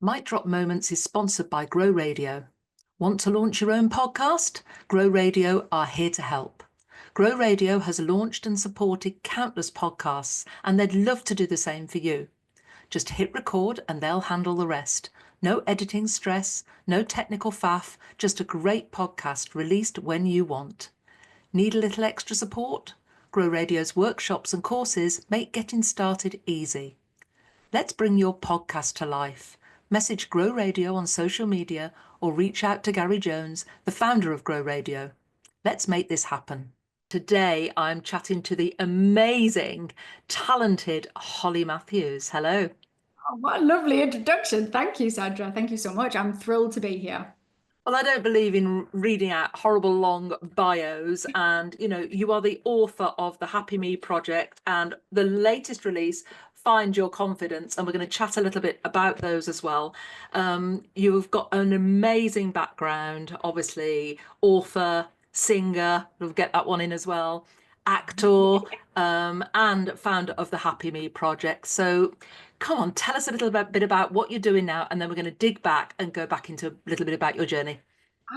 Mic Drop Moments is sponsored by Grow Radio. Want to launch your own podcast? Grow Radio are here to help. Grow Radio has launched and supported countless podcasts, and they'd love to do the same for you. Just hit record and they'll handle the rest. No editing stress, no technical faff, just a great podcast released when you want. Need a little extra support? Grow Radio's workshops and courses make getting started easy. Let's bring your podcast to life. Message Grow Radio on social media or reach out to Gary Jones, the founder of Grow Radio. Let's make this happen. Today, I'm chatting to the amazing, talented Holly Matthews. Hello. Oh, what a lovely introduction. Thank you, Sandra. Thank you so much. I'm thrilled to be here. Well, I don't believe in reading out horrible long bios, and you are the author of the Happy Me project and the latest release, Find Your Confidence, and we're going to chat a little bit about those as well. You've got an amazing background, obviously, author, singer, we'll get that one in as well, actor, and founder of the Happy Me project. So come on, tell us a little bit about what you're doing now, and then we're going to dig back and go back into a little bit about your journey.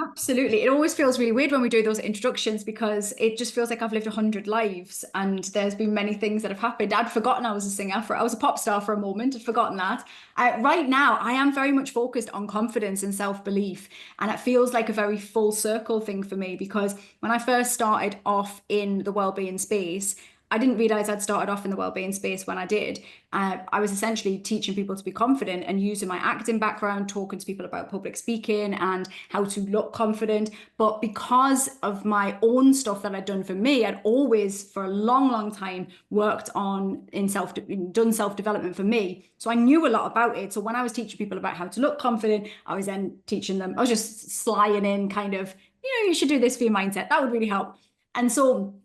Absolutely. It always feels really weird when we do those introductions because it just feels like I've lived 100 lives and there's been many things that have happened. I'd forgotten I was a singer. I was a pop star for a moment. I'd forgotten that. Right now, I am very much focused on confidence and self-belief. And it feels like a very full circle thing for me because when I first started off in the wellbeing space, I didn't realize I'd started off in the wellbeing space when I did. I was essentially teaching people to be confident and using my acting background, talking to people about public speaking and how to look confident. But because of my own stuff that I'd done for me, I'd always, for a long, long time, worked on done self-development for me. So I knew a lot about it. So when I was teaching people about how to look confident, I was then teaching them, I was just slying in kind of, you should do this for your mindset. That would really help. And so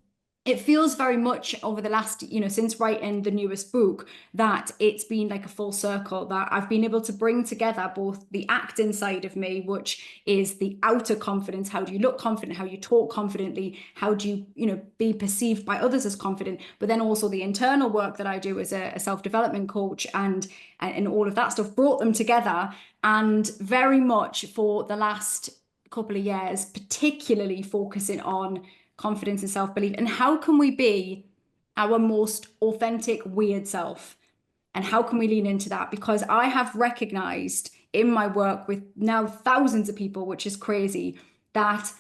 it feels very much over the last, since writing the newest book, that it's been like a full circle, that I've been able to bring together both the acting side of me, which is the outer confidence. How do you look confident? How you talk confidently? How do you, be perceived by others as confident? But then also the internal work that I do as a self-development coach and all of that stuff, brought them together. And very much for the last couple of years, particularly focusing on confidence and self-belief, and how can we be our most authentic, weird self, and how can we lean into that? Because I have recognized in my work with now thousands of people, which is crazy, that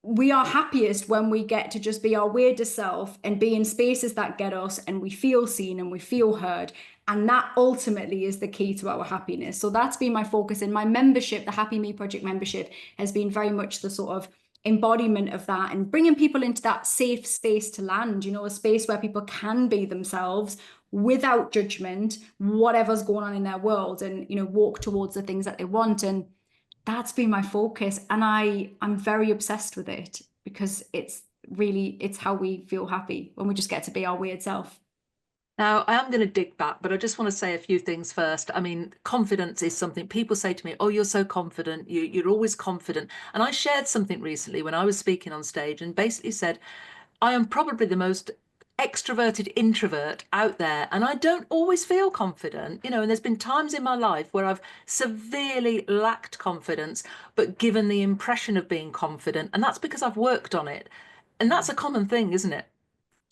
we are happiest when we get to just be our weirdest self and be in spaces that get us and we feel seen and we feel heard. And that ultimately is the key to our happiness. So that's been my focus. In my membership, the Happy Me Project membership, has been very much the sort of embodiment of that and bringing people into that safe space to land, a space where people can be themselves without judgment, whatever's going on in their world, and walk towards the things that they want. And that's been my focus, and I'm very obsessed with it because it's how we feel happy when we just get to be our weird self. Now, I am going to dig back, but I just want to say a few things first. I mean, confidence is something people say to me, oh, you're so confident, you're always confident. And I shared something recently when I was speaking on stage and basically said, I am probably the most extroverted introvert out there, and I don't always feel confident, and there's been times in my life where I've severely lacked confidence, but given the impression of being confident, and that's because I've worked on it. And that's a common thing, isn't it?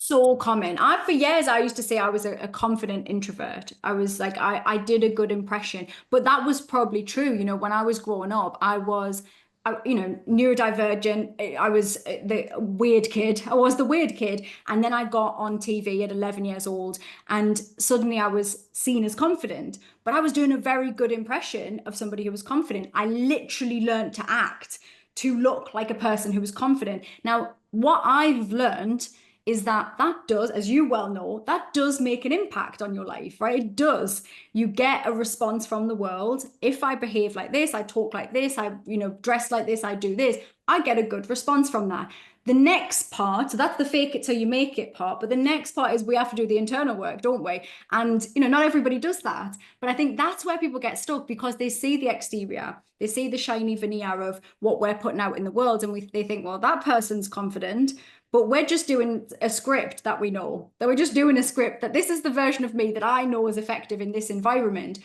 So common. For years, I used to say I was a confident introvert. I was like, I did a good impression, but that was probably true. When I was growing up, I was, neurodivergent. I was the weird kid. I was the weird kid. And then I got on TV at 11 years old and suddenly I was seen as confident, but I was doing a very good impression of somebody who was confident. I literally learned to act, to look like a person who was confident. Now, what I've learned is that does, as you well know, that does make an impact on your life, right? It does. You get a response from the world. If I behave like this, I talk like this, I, dress like this, I do this, I get a good response from that. The next part, so that's the fake it till you make it part, but the next part is we have to do the internal work, don't we? And, not everybody does that. But I think that's where people get stuck because they see the exterior, they see the shiny veneer of what we're putting out in the world. And they think, well, that person's confident, but we're just doing a script that we know, that we're just doing a script that this is the version of me that I know is effective in this environment.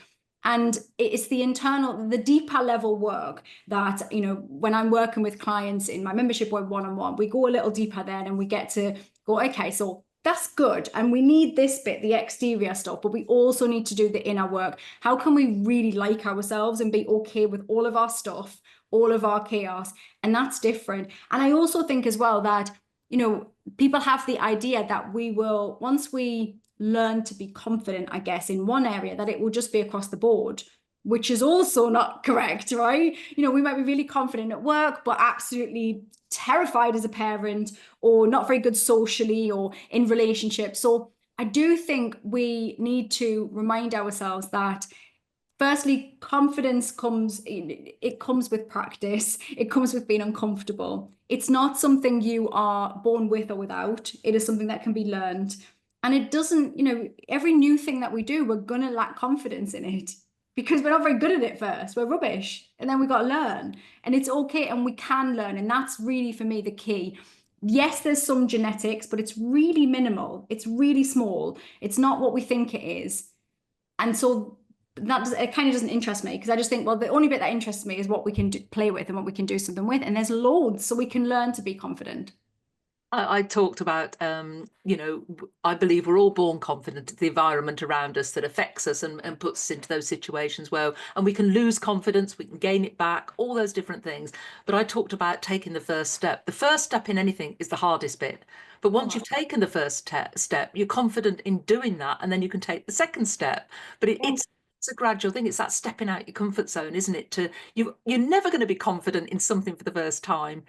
And it's the internal, the deeper level work that, you know, when I'm working with clients in my membership or one-on-one, we go a little deeper then and we get to go, okay, so that's good. And we need this bit, the exterior stuff, but we also need to do the inner work. How can we really like ourselves and be okay with all of our stuff, all of our chaos? And that's different. And I also think as well that, you know, people have the idea that we will, once we learn to be confident, I guess, in one area, that it will just be across the board, which is also not correct, right? You know, we might be really confident at work, but absolutely terrified as a parent, or not very good socially or in relationships. So I do think we need to remind ourselves that, firstly, confidence comes with practice. It comes with being uncomfortable. It's not something you are born with or without. It is something that can be learned. And it doesn't, you know, every new thing that we do, we're going to lack confidence in it because we're not very good at it first. We're rubbish. And then we got to learn. And it's okay. And we can learn. And that's really, for me, the key. Yes, there's some genetics, but it's really minimal. It's really small. It's not what we think it is. And so it kind of doesn't interest me, because I just think, well, the only bit that interests me is what we can play with and what we can do something with. And there's loads, so we can learn to be confident. I talked about, you know, I believe we're all born confident. The environment around us that affects us and puts us into those situations where, and we can lose confidence, we can gain it back, all those different things. But I talked about taking the first step. The first step in anything is the hardest bit. But once you've taken the first step, you're confident in doing that, and then you can take the second step. But it's a gradual thing. It's that stepping out your comfort zone, isn't it? You're never going to be confident in something for the first time.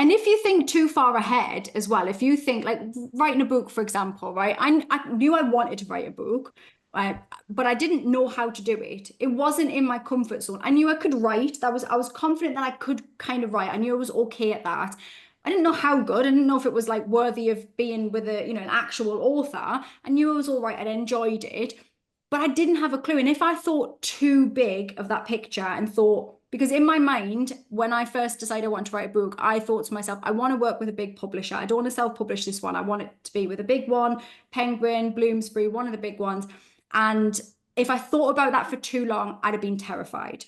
And if you think too far ahead as well, if you think like writing a book, for example, right? I knew I wanted to write a book, but I didn't know how to do it. It wasn't in my comfort zone. I knew I could write. I was confident that I could kind of write. I knew I was okay at that. I didn't know how good. I didn't know if it was like worthy of being with a, you know, an actual author. I knew I was all right. I enjoyed it, but I didn't have a clue. And if I thought too big of that picture and thought, because in my mind, when I first decided I wanted to write a book, I thought to myself, I want to work with a big publisher. I don't want to self-publish this one. I want it to be with a big one, Penguin, Bloomsbury, one of the big ones. And if I thought about that for too long, I'd have been terrified.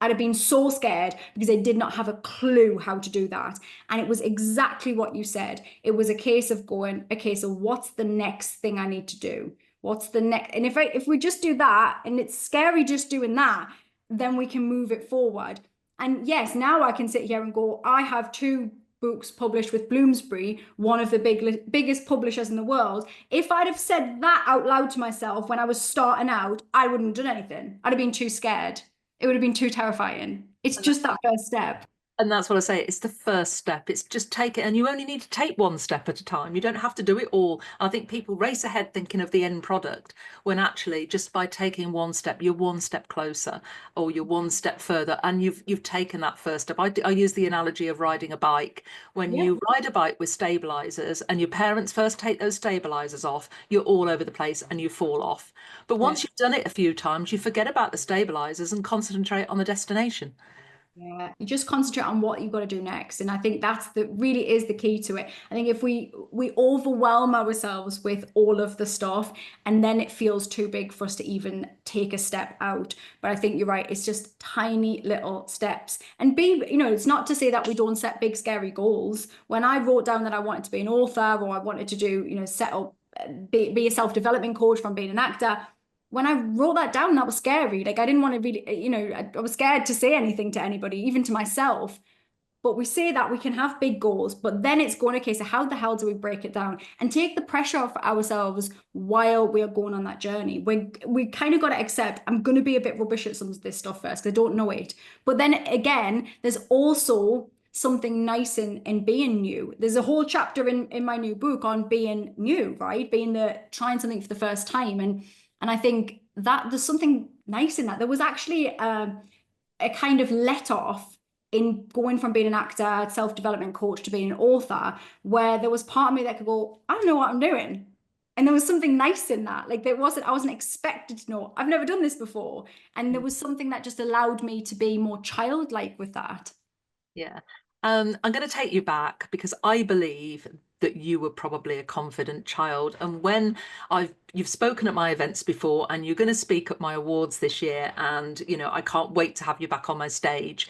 I'd have been so scared because I did not have a clue how to do that. And it was exactly what you said. It was a case of going, okay, so what's the next thing I need to do? What's the next? And if we just do that, and it's scary just doing that, then we can move it forward. And yes, now I can sit here and go, I have 2 books published with Bloomsbury, one of the biggest publishers in the world. If I'd have said that out loud to myself when I was starting out, I wouldn't have done anything. I'd have been too scared. It would have been too terrifying. It's just that first step. And that's what I say. It's the first step. It's just take it, and you only need to take one step at a time. You don't have to do it all. I think people race ahead thinking of the end product, when actually just by taking one step, you're one step closer, or you're one step further, and you've taken that first step. I use the analogy of riding a bike. When you ride a bike with stabilizers, and your parents first take those stabilizers off, you're all over the place and you fall off. But once you've done it a few times, you forget about the stabilizers and concentrate on the destination. Yeah, you just concentrate on what you've got to do next. And I think that's really is the key to it. I think if we overwhelm ourselves with all of the stuff, and then it feels too big for us to even take a step out. But I think you're right. It's just tiny little steps. And you know, it's not to say that we don't set big, scary goals. When I wrote down that I wanted to be an author, or I wanted to do, you know, set up, be a self-development coach from being an actor, when I wrote that down, that was scary. Like, I didn't want to really, you know, I was scared to say anything to anybody, even to myself. But we say that we can have big goals, but then it's going, okay, so how the hell do we break it down and take the pressure off ourselves while we are going on that journey? We kind of got to accept, I'm going to be a bit rubbish at some of this stuff first, because I don't know it. But then again, there's also something nice in being new. There's a whole chapter in my new book on being new, right? Trying something for the first time. And I think that there's something nice in that. There was actually a kind of let off in going from being an actor, self-development coach, to being an author, where there was part of me that could go, I don't know what I'm doing. And there was something nice in that. Like, I wasn't expected to know. I've never done this before. And there was something that just allowed me to be more childlike with that. Yeah. I'm going to take you back, because I believe that you were probably a confident child. And when you've spoken at my events before, and you're going to speak at my awards this year, and I can't wait to have you back on my stage,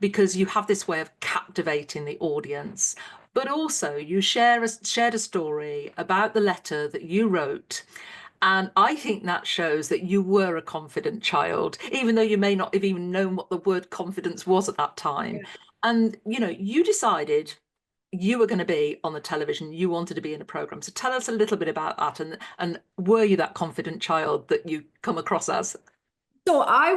because you have this way of captivating the audience. But also you shared a story about the letter that you wrote. And I think that shows that you were a confident child, even though you may not have even known what the word confidence was at that time. And, you decided you were going to be on the television, you wanted to be in a program. So tell us a little bit about that. And were you that confident child that you come across as? So I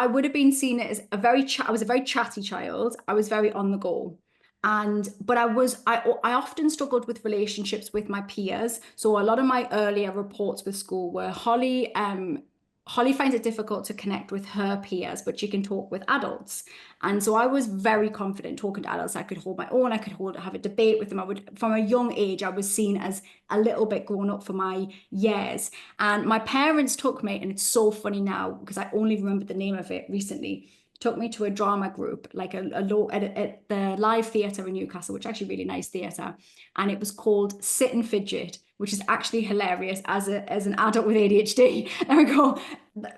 would have been seen as I was a very chatty child. I was very on the go. But I often struggled with relationships with my peers. So a lot of my earlier reports with school were Holly finds it difficult to connect with her peers, but she can talk with adults. And so I was very confident talking to adults. I could hold my own. I could have a debate with them. From a young age, I was seen as a little bit grown up for my years. And my parents took me, and it's so funny now because I only remembered the name of it recently, took me to a drama group, like at the Live Theatre in Newcastle, which is actually a really nice theatre. And it was called Sit and Fidget, which is actually hilarious as an adult with ADHD. And I go,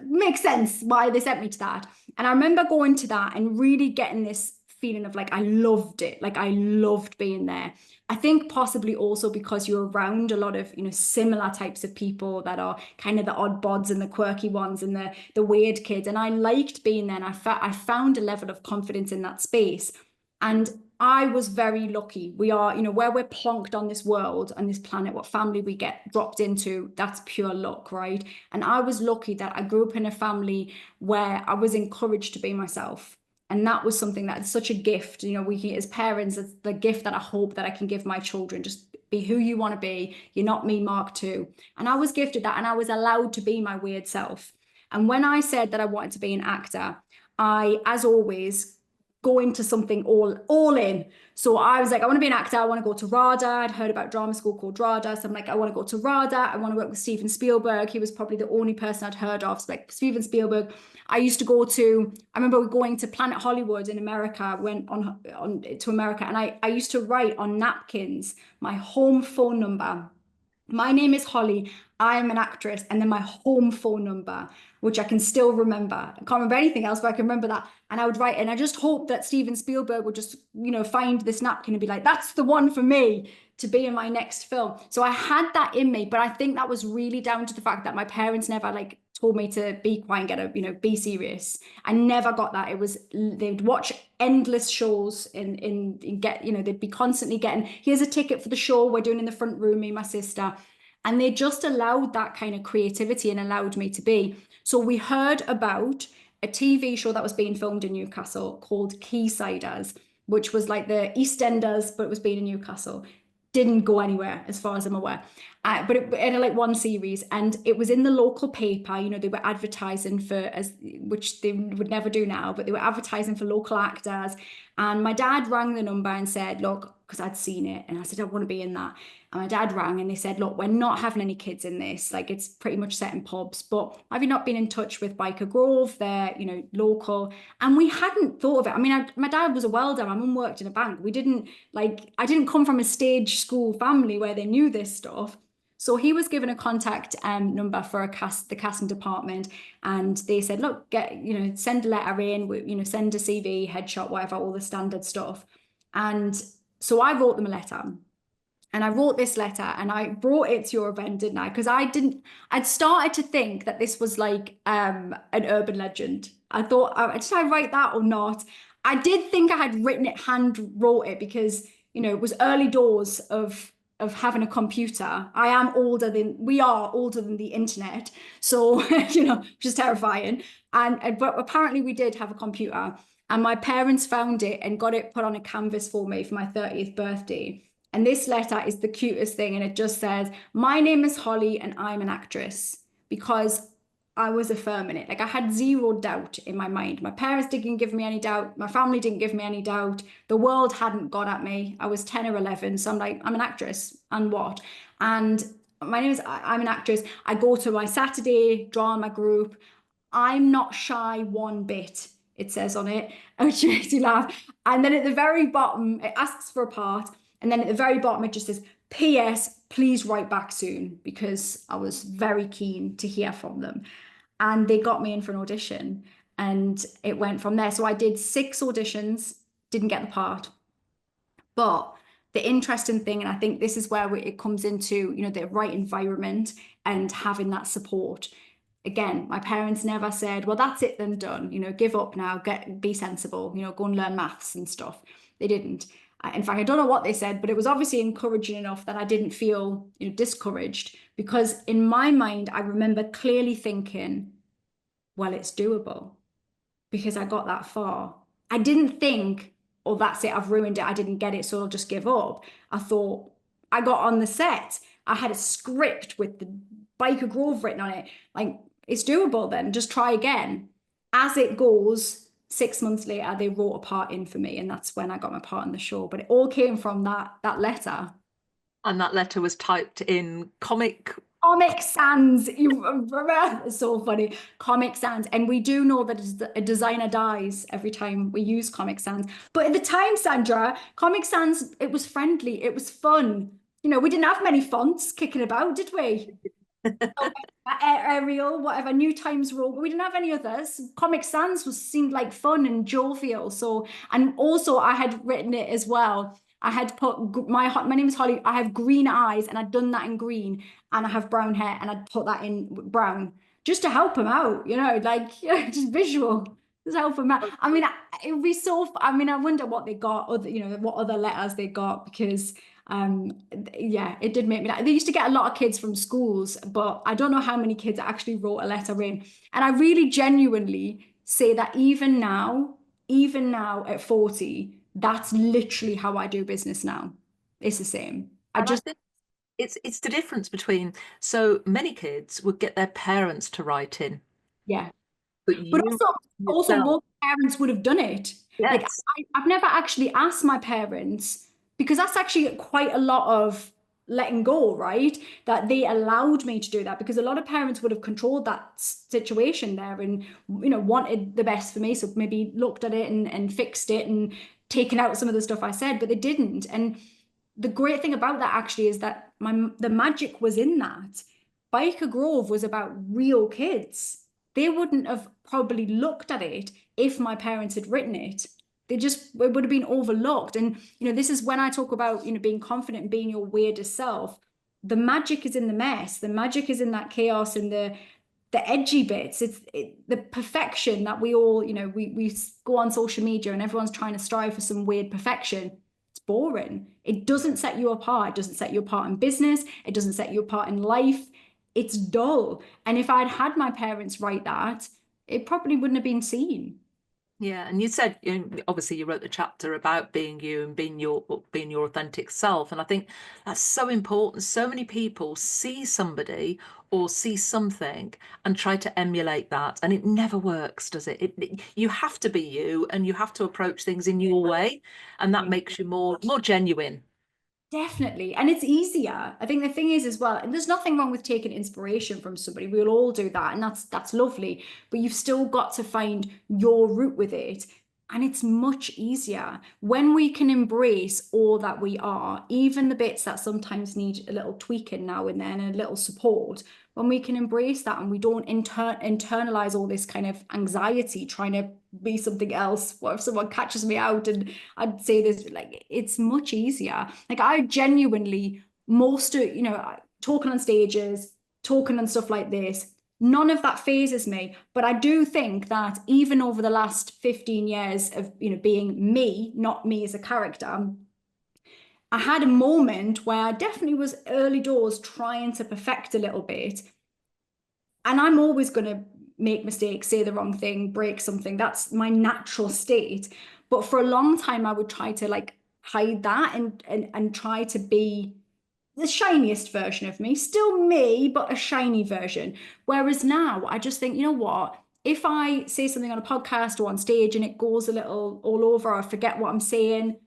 makes sense why they sent me to that. And I remember going to that and really getting this feeling of like, I loved it. Like I loved being there. I think possibly also because you're around a lot of, similar types of people that are kind of the odd bods and the quirky ones and the weird kids. And I liked being there, and I found a level of confidence in that space. And I was very lucky. We are, where we're plonked on this world and this planet, what family we get dropped into, that's pure luck, right? And I was lucky that I grew up in a family where I was encouraged to be myself. And that was something that's such a gift. We as parents, it's the gift that I hope that I can give my children. Just be who you want to be. You're not me, Mark II. And I was gifted that, and I was allowed to be my weird self. And when I said that I wanted to be an actor, I, as always, go into something all in. So I was like, I want to be an actor. I want to go to RADA. I'd heard about drama school called RADA. So I'm like, I want to go to RADA. I want to work with Steven Spielberg. He was probably the only person I'd heard of. So like Steven Spielberg. I remember going to Planet Hollywood in America, went on to America. And I used to write on napkins my home phone number. My name is Holly. I am an actress. And then my home phone number, which I can still remember. I can't remember anything else, but I can remember that. And I would write, and I just hope that Steven Spielberg would just, find this napkin and be like, that's the one for me to be in my next film. So I had that in me, but I think that was really down to the fact that my parents never told me to be quiet and be serious. I never got that. It was, they'd watch endless shows and get, they'd be constantly getting, here's a ticket for the show we're doing in the front room, me and my sister. And they just allowed that kind of creativity and allowed me to be. So we heard about a TV show that was being filmed in Newcastle called Quaysiders, which was like the EastEnders, but it was being in Newcastle. Didn't go anywhere as far as I'm aware. But it had like one series, and it was in the local paper. They were advertising which they would never do now, but they were advertising for local actors. And my dad rang the number and said, look, because I'd seen it, and I said, I want to be in that. And my dad rang and they said, look, we're not having any kids in this. Like, it's pretty much set in pubs, but have you not been in touch with Biker Grove? They're, local. And we hadn't thought of it. I mean, my dad was a welder. My mum worked in a bank. I didn't come from a stage school family where they knew this stuff. So he was given a contact number for the casting department, and they said, look, send a letter in, send a CV, headshot, whatever, all the standard stuff. And so I wrote them a letter. And I wrote this letter and I brought it to your event, didn't I? Because I'd started to think that this was like an urban legend. I thought, did I write that or not? I did think I had written it, hand wrote it, because, it was early doors of having a computer. We are older than the internet. So, which is terrifying. But apparently we did have a computer, and my parents found it and got it put on a canvas for me for my 30th birthday. And this letter is the cutest thing. And it just says, my name is Holly and I'm an actress, because I was affirming it. Like, I had zero doubt in my mind. My parents didn't give me any doubt. My family didn't give me any doubt. The world hadn't got at me. I was 10 or 11. So I'm like, I'm an actress. And what? And I'm an actress. I go to my Saturday drama group. I'm not shy one bit, it says on it, which makes you laugh. And then at the very bottom, it asks for a part. And then at the very bottom, it just says, PS, please write back soon, because I was very keen to hear from them. And they got me in for an audition, and it went from there. So I did 6 auditions, didn't get the part. But the interesting thing, and I think this is where it comes into, the right environment and having that support. Again, my parents never said, well, that's it, then done, give up now, be sensible, go and learn maths and stuff. They didn't. In fact, I don't know what they said, but it was obviously encouraging enough that I didn't feel, discouraged, because in my mind, I remember clearly thinking, well, it's doable, because I got that far. I didn't think, oh, that's it, I've ruined it, I didn't get it, so I'll just give up. I thought, I got on the set, I had a script with the Biker Grove written on it, like, it's doable then, just try again. As it goes, 6 months later, they wrote a part in for me, and that's when I got my part on the show. But it all came from that letter. And that letter was typed in Comic Sans. It's so funny. Comic Sans. And we do know that a designer dies every time we use Comic Sans. But at the time, Sandra, Comic Sans, it was friendly. It was fun. We didn't have many fonts kicking about, did we? Arial, whatever, New Times Roman, we didn't have any others. Comic Sans seemed like fun and jovial. So, and also I had written it as well. I had put my name is Holly. I have green eyes, and I'd done that in green, and I have brown hair, and I'd put that in brown just to help him out, just visual, just help him out. I mean, it would be so. I mean, I wonder what they got, other, what other letters they got, because yeah, it did make me they used to get a lot of kids from schools, but I don't know how many kids actually wrote a letter in. And I really genuinely say that even now at 40, that's literally how I do business now. It's the same. I think it's the difference between, so many kids would get their parents to write in. Yeah. But also most parents would have done it. Yes. Like I've never actually asked my parents, because that's actually quite a lot of letting go, right? That they allowed me to do that, because a lot of parents would have controlled that situation there and, wanted the best for me. So maybe looked at it and fixed it and taken out some of the stuff I said, but they didn't. And the great thing about that actually is that the magic was in that. Biker Grove was about real kids. They wouldn't have probably looked at it if my parents had written it. It would have been overlooked. And, this is when I talk about, being confident and being your weirdest self. The magic is in the mess. The magic is in that chaos and the edgy bits. It's the perfection that we all, we go on social media and everyone's trying to strive for some weird perfection. It's boring. It doesn't set you apart. It doesn't set you apart in business. It doesn't set you apart in life. It's dull. And if I'd had my parents write that, it probably wouldn't have been seen. Yeah, and you said, obviously you wrote the chapter about being you and being your authentic self, and I think that's so important. So many people see somebody or see something and try to emulate that, and it never works, does it? You have to be you, and you have to approach things in your way, and that makes you more genuine. Definitely. And it's easier. I think the thing is as well, and there's nothing wrong with taking inspiration from somebody. We'll all do that. And that's lovely. But you've still got to find your route with it. And it's much easier when we can embrace all that we are, even the bits that sometimes need a little tweaking now and then and a little support. When we can embrace that and we don't internalize all this kind of anxiety trying to be something else. What if someone catches me out and I'd say this, like, it's much easier. Like I genuinely, talking on stages, talking on stuff like this, none of that phases me. But I do think that even over the last 15 years of, being me, not me as a character, I had a moment where I definitely was early doors trying to perfect a little bit. And I'm always going to make mistakes, say the wrong thing, break something. That's my natural state. But for a long time, I would try to hide that and try to be the shiniest version of me, still me, but a shiny version. Whereas now I just think, you know what? If I say something on a podcast or on stage and it goes a little all over, or I forget what I'm saying,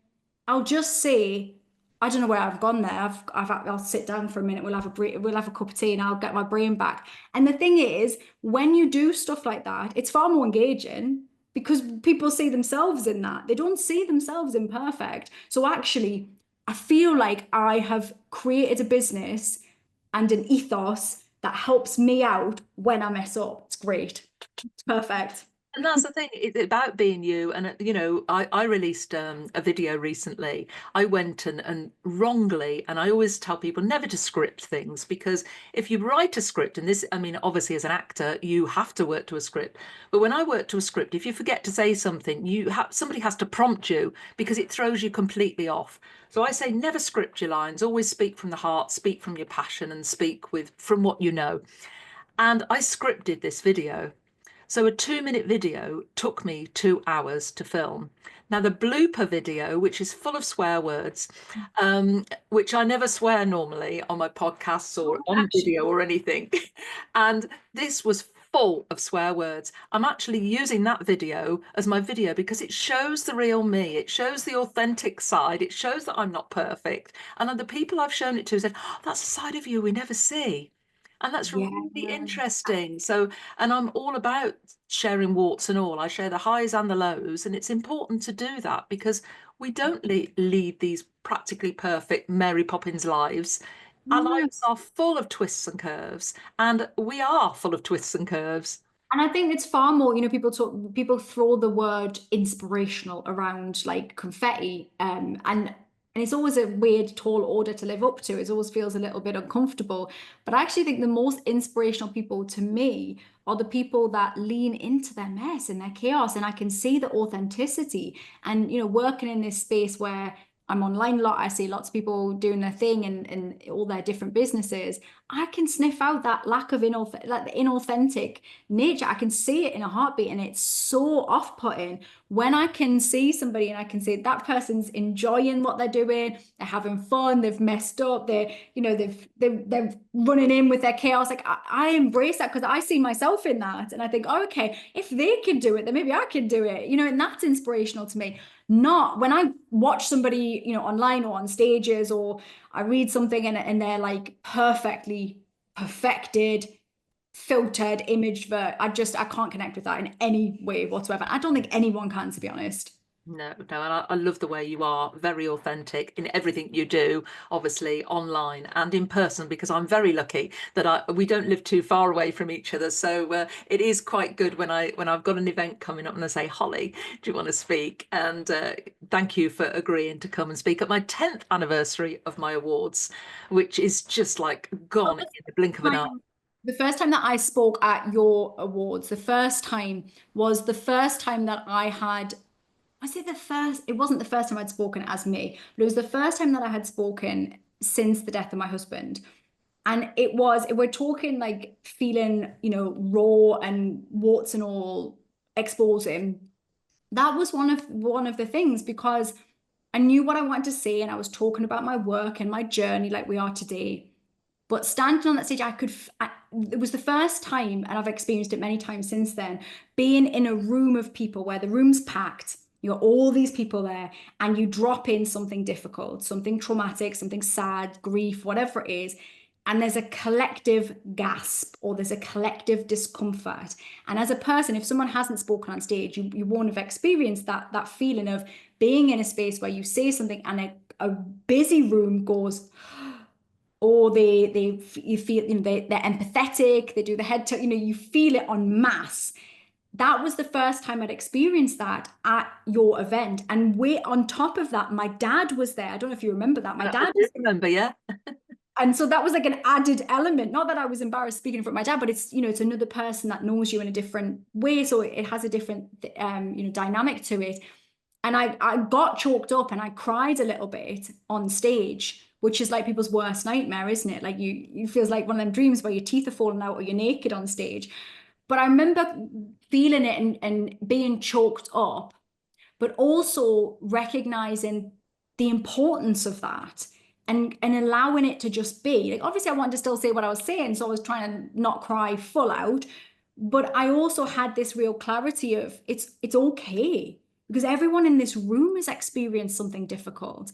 I'll just say, I don't know where I've gone there. I'll sit down for a minute. We'll have a cup of tea and I'll get my brain back. And the thing is, when you do stuff like that, it's far more engaging because people see themselves in that. They don't see themselves imperfect. So actually, I feel like I have created a business and an ethos that helps me out when I mess up. It's great. It's perfect. And that's the thing, it's about being you. And, I released a video recently. I went and wrongly, and I always tell people never to script things, because if you write a script, and this, I mean, obviously as an actor, you have to work to a script. But when I work to a script, if you forget to say something, somebody has to prompt you, because it throws you completely off. So I say never script your lines, always speak from the heart, speak from your passion, and speak from what you know. And I scripted this video. So a 2-minute video took me 2 hours to film. Now the blooper video, which is full of swear words, which I never swear normally on my podcasts or on video or anything. And this was full of swear words. I'm actually using that video as my video because it shows the real me. It shows the authentic side. It shows that I'm not perfect. And the people I've shown it to said, oh, that's a side of you we never see. And that's Yeah. really interesting. So, and I'm all about sharing warts and all. I share the highs and the lows. And it's important to do that because we don't lead these practically perfect Mary Poppins lives. Our No. lives are full of twists and curves, and we are full of twists and curves. And I think it's far more, people throw the word inspirational around like confetti, and it's always a weird tall order to live up to. It always feels a little bit uncomfortable. But I actually think the most inspirational people to me are the people that lean into their mess and their chaos, and I can see the authenticity. And working in this space where I'm online a lot, I see lots of people doing their thing and all their different businesses. I can sniff out that lack of inauthentic nature. I can see it in a heartbeat, and it's so off-putting when I can see somebody and I can see that person's enjoying what they're doing, they're having fun, they've messed up, they're running in with their chaos. Like I embrace that because I see myself in that, and I think, oh, okay, if they can do it, then maybe I can do it. And that's inspirational to me. Not when I watch somebody, online or on stages, or I read something and they're like perfectly perfected, filtered, imaged. I can't connect with that in any way whatsoever. I don't think anyone can, to be honest. No, and I love the way you are, very authentic in everything you do, obviously online and in person, because I'm very lucky that we don't live too far away from each other. So it is quite good when I've got an event coming up and I say, Holly, do you want to speak? And thank you for agreeing to come and speak at my 10th anniversary of my awards, which is just like gone in the blink of an eye. The first time that I spoke at your awards, was the first time that I had. It wasn't the first time I'd spoken as me, but it was the first time that I had spoken since the death of my husband. And we're talking like feeling, raw and warts and all exposing. That was one of the things, because I knew what I wanted to say and I was talking about my work and my journey like we are today. But standing on that stage, it was the first time, and I've experienced it many times since then, being in a room of people where the room's packed. You're all these people there, and you drop in something difficult, something traumatic, something sad, grief, whatever it is. And there's a collective gasp, or there's a collective discomfort. And as a person, if someone hasn't spoken on stage, you won't have experienced that feeling of being in a space where you say something and a busy room goes, or you feel, they're empathetic, they do the head tilt, you feel it en masse. That was the first time I'd experienced that at your event. And on top of that, my dad was there. I don't know if you remember that. My dad was remember, yeah. And so that was like an added element. Not that I was embarrassed speaking in front of my dad, but it's, it's another person that knows you in a different way. So it has a different, dynamic to it. And I got choked up and I cried a little bit on stage, which is like people's worst nightmare, isn't it? Like you feels like one of them dreams where your teeth are falling out or you're naked on stage. But I remember feeling it and being choked up, but also recognizing the importance of that and allowing it to just be. Like, obviously, I wanted to still say what I was saying, so I was trying to not cry full out. But I also had this real clarity of it's okay, because everyone in this room has experienced something difficult.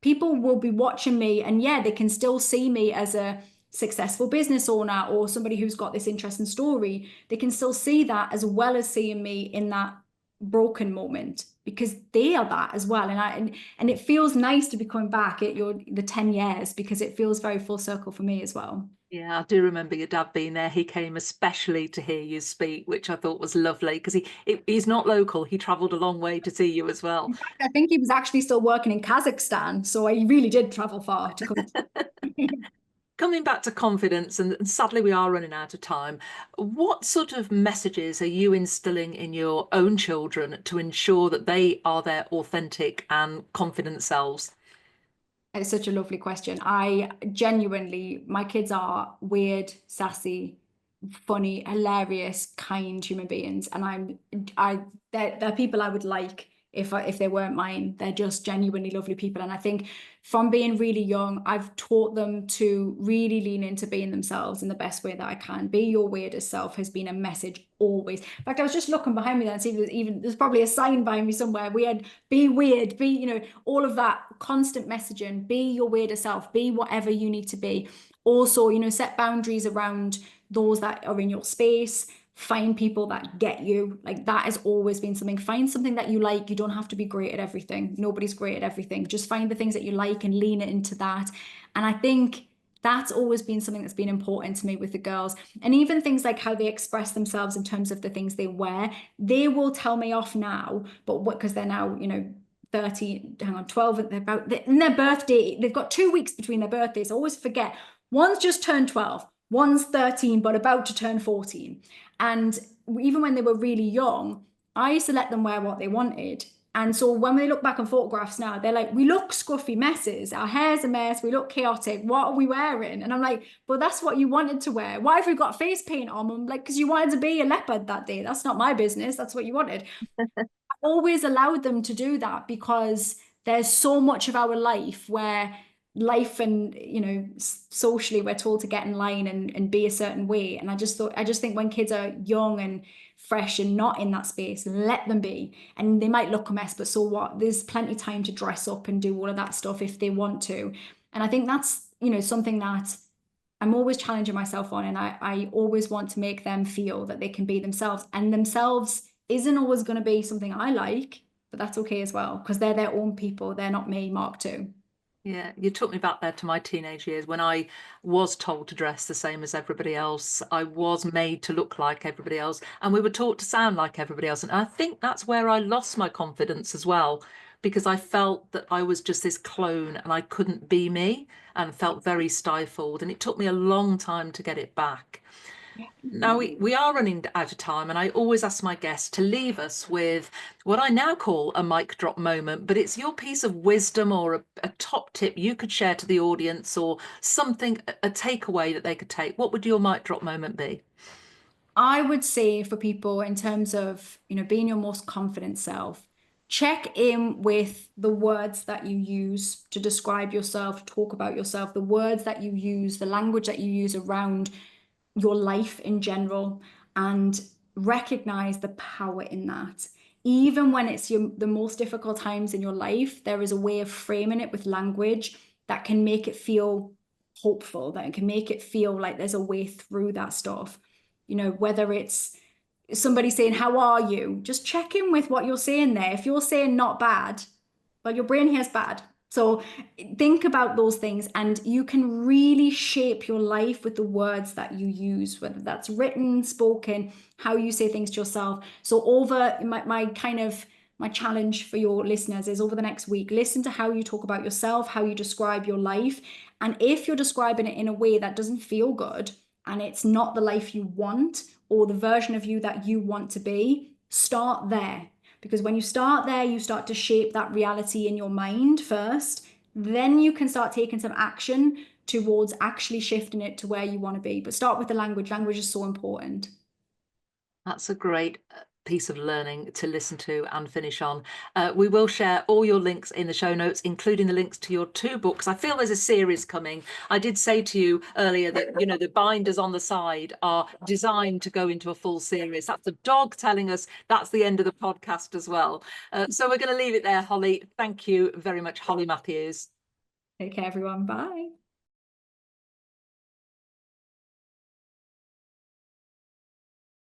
People will be watching me, and yeah, they can still see me as a successful business owner or somebody who's got this interesting story. They can still see that, as well as seeing me in that broken moment, because they are that as well. And it feels nice to be coming back at the 10 years, because it feels very full circle for me as well. Yeah, I do remember your dad being there. He came especially to hear you speak, which I thought was lovely, because he's not local. He travelled a long way to see you as well. In fact, I think he was actually still working in Kazakhstan, so he really did travel far to come. Coming back to confidence, and sadly we are running out of time, what sort of messages are you instilling in your own children to ensure that they are their authentic and confident selves? It's such a lovely question. I genuinely, my kids are weird, sassy, funny, hilarious, kind human beings, and they're people I would like if they weren't mine. They're just genuinely lovely people, and I think from being really young, I've taught them to really lean into being themselves in the best way that I can. Be your weirdest self has been a message always. In fact, I was just looking behind me there and see if there's probably a sign behind me somewhere. We had be weird, be, all of that constant messaging, be your weirdest self, be whatever you need to be. Also, set boundaries around those that are in your space. Find people that get you. Like, that has always been something. Find something that you like. You don't have to be great at everything. Nobody's great at everything. Just find the things that you like and lean it into that. And I think that's always been something that's been important to me with the girls. And even things like how they express themselves in terms of the things they wear, they will tell me off now, but because they're now, 12, in their birthday, they've got 2 weeks between their birthdays. I always forget. One's just turned 12, one's 13, but about to turn 14. And even when they were really young, I used to let them wear what they wanted. And so when they look back on photographs now, they're like, we look scruffy messes. Our hair's a mess. We look chaotic. What are we wearing? And I'm like, well, that's what you wanted to wear. Why have we got face paint on? I'm like, because you wanted to be a leopard that day. That's not my business. That's what you wanted. I always allowed them to do that, because there's so much of our life where life and socially we're told to get in line and be a certain way. And I just think when kids are young and fresh and not in that space, let them be. And they might look a mess, but so what? There's plenty of time to dress up and do all of that stuff if they want to. And I think that's something that I'm always challenging myself on, and I always want to make them feel that they can be themselves. And themselves isn't always going to be something I like, but that's okay as well, because they're their own people. They're not me, Mark II. Yeah, you took me back there to my teenage years when I was told to dress the same as everybody else. I was made to look like everybody else, and we were taught to sound like everybody else. And I think that's where I lost my confidence as well, because I felt that I was just this clone and I couldn't be me, and felt very stifled. And it took me a long time to get it back. Now we are running out of time, and I always ask my guests to leave us with what I now call a mic drop moment, but it's your piece of wisdom or a top tip you could share to the audience, or something, a takeaway that they could take. What would your mic drop moment be? I would say for people, in terms of, being your most confident self, check in with the words that you use to describe yourself, talk about yourself, the words that you use, the language that you use around your life in general, and recognize the power in that. Even when it's the most difficult times in your life, there is a way of framing it with language that can make it feel hopeful, that can make it feel like there's a way through that stuff. Whether it's somebody saying, how are you? Just check in with what you're saying there. If you're saying not bad, well, your brain hears bad. So think about those things, and you can really shape your life with the words that you use, whether that's written, spoken, how you say things to yourself. So over my challenge for your listeners is, over the next week, listen to how you talk about yourself, how you describe your life. And if you're describing it in a way that doesn't feel good, and it's not the life you want or the version of you that you want to be, start there. Because when you start there, you start to shape that reality in your mind first. Then you can start taking some action towards actually shifting it to where you want to be. But start with the language. Language is so important. That's a great piece of learning to listen to and finish on. We will share all your links in the show notes, including the links to your 2 books. I feel there's a series coming. I did say to you earlier that, the binders on the side are designed to go into a full series. That's a dog telling us that's the end of the podcast as well. So we're going to leave it there, Holly. Thank you very much, Holly Matthews. Take care, everyone. Bye.